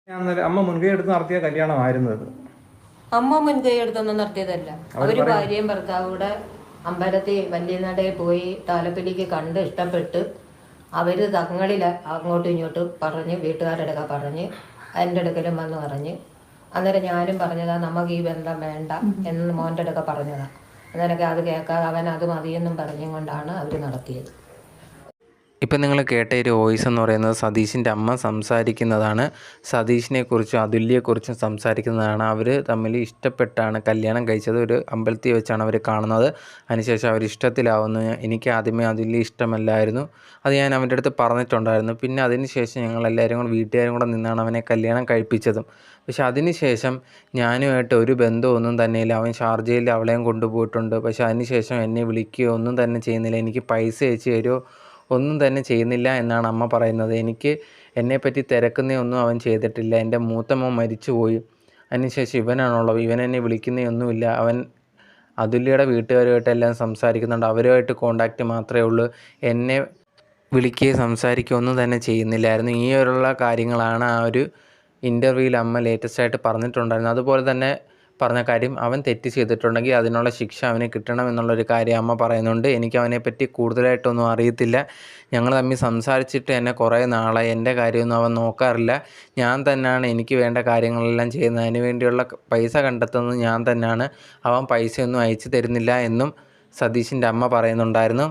അമ്മ മുൻകൈ എടുത്ത് നടത്തിയ കല്യാണമായിരുന്നു ഇത്. അമ്മ മുൻകൈ എടുത്തൊന്നും നടത്തിയതല്ല. അവര് പറയും ഭാര്യയും ഭർത്താവും കൂടെ അമ്പലത്തിൽ വല്യനടയിൽ പോയി താലപ്പൊലിക്ക് കണ്ട് ഇഷ്ടപ്പെട്ട് അവര് തങ്ങളിൽ അങ്ങോട്ടും ഇങ്ങോട്ടും പറഞ്ഞ് വീട്ടുകാരുടെ അടുക്ക പറഞ്ഞ് എൻ്റെ അടുക്കലും വന്ന് പറഞ്ഞ് അന്നേരം ഞാനും പറഞ്ഞതാ നമുക്ക് ഈ ബന്ധം വേണ്ട എന്ന് മോൻ്റെ അടുക്ക പറഞ്ഞതാ. അന്നേരമൊക്കെ അത് കേൾക്കാതെ അവൻ അത് മതിയെന്നും പറഞ്ഞും കൊണ്ടാണ് അവർ നടത്തിയത്. ഇപ്പം നിങ്ങൾ കേട്ട ഒരു വോയിസ് എന്ന് പറയുന്നത് സതീഷിൻ്റെ അമ്മ സംസാരിക്കുന്നതാണ്. സതീഷിനെക്കുറിച്ചും അതുല്യയെക്കുറിച്ചും സംസാരിക്കുന്നതാണ്. അവർ തമ്മിൽ ഇഷ്ടപ്പെട്ടാണ് കല്യാണം കഴിച്ചത്. ഒരു അമ്പലത്തിൽ വെച്ചാണ് അവർ കാണുന്നത്. അതിനുശേഷം അവർ ഇഷ്ടത്തിലാവുന്നു. എനിക്ക് ആദ്യമേ അതുല്യ ഇഷ്ടമല്ലായിരുന്നു. അത് ഞാൻ അവൻ്റെ അടുത്ത് പറഞ്ഞിട്ടുണ്ടായിരുന്നു. പിന്നെ അതിനുശേഷം ഞങ്ങളെല്ലാവരും കൂടെ വീട്ടുകാരും കൂടെ നിന്നാണ് അവനെ കല്യാണം കഴിപ്പിച്ചതും. പക്ഷെ അതിനുശേഷം ഞാനുമായിട്ട് ഒരു ബന്ധമൊന്നും തന്നെയില്ല. അവൻ ഷാർജയിൽ അവളെയും കൊണ്ടുപോയിട്ടുണ്ട്. പക്ഷെ അതിനുശേഷം എന്നെ വിളിക്കുകയോ ഒന്നും തന്നെ ചെയ്യുന്നില്ല. എനിക്ക് പൈസ അയച്ച് തരുമോ ഒന്നും തന്നെ ചെയ്യുന്നില്ല എന്നാണ് അമ്മ പറയുന്നത്. എനിക്ക് എന്നെപ്പറ്റി തിരക്കുന്നതൊന്നും അവൻ ചെയ്തിട്ടില്ല. എൻ്റെ മൂത്ത മോൻ മരിച്ചുപോയി. അതിനുശേഷം ഇവനാണുള്ളത്. ഇവൻ എന്നെ വിളിക്കുന്നതൊന്നുമില്ല. അവൻ അതുല്യയുടെ വീട്ടുകാരുമായിട്ടെല്ലാം സംസാരിക്കുന്നുണ്ട്. അവരുമായിട്ട് കോണ്ടാക്റ്റ് മാത്രമേ ഉള്ളൂ. എന്നെ വിളിക്കുകയും സംസാരിക്കുകയോ ഒന്നും തന്നെ ചെയ്യുന്നില്ലായിരുന്നു. ഈ ഒരുള്ള കാര്യങ്ങളാണ് ആ ഒരു ഇൻ്റർവ്യൂവിൽ അമ്മ ലേറ്റസ്റ്റായിട്ട് പറഞ്ഞിട്ടുണ്ടായിരുന്നു. അതുപോലെ തന്നെ പറഞ്ഞ കാര്യം, അവൻ തെറ്റ് ചെയ്തിട്ടുണ്ടെങ്കിൽ അതിനുള്ള ശിക്ഷ അവന് കിട്ടണമെന്നുള്ളൊരു കാര്യം അമ്മ പറയുന്നുണ്ട്. എനിക്ക് അവനെപ്പറ്റി കൂടുതലായിട്ടൊന്നും അറിയത്തില്ല. ഞങ്ങൾ തമ്മിൽ സംസാരിച്ചിട്ട് തന്നെ കുറേ നാളായി. എൻ്റെ കാര്യമൊന്നും അവൻ നോക്കാറില്ല. ഞാൻ തന്നെയാണ് എനിക്ക് വേണ്ട കാര്യങ്ങളെല്ലാം ചെയ്യുന്നത്. അതിന് വേണ്ടിയുള്ള പൈസ കണ്ടെത്തുന്നത് ഞാൻ തന്നെയാണ്. അവൻ പൈസയൊന്നും അയച്ചു തരുന്നില്ല എന്നും സതീഷിൻ്റെ അമ്മ പറയുന്നുണ്ടായിരുന്നു.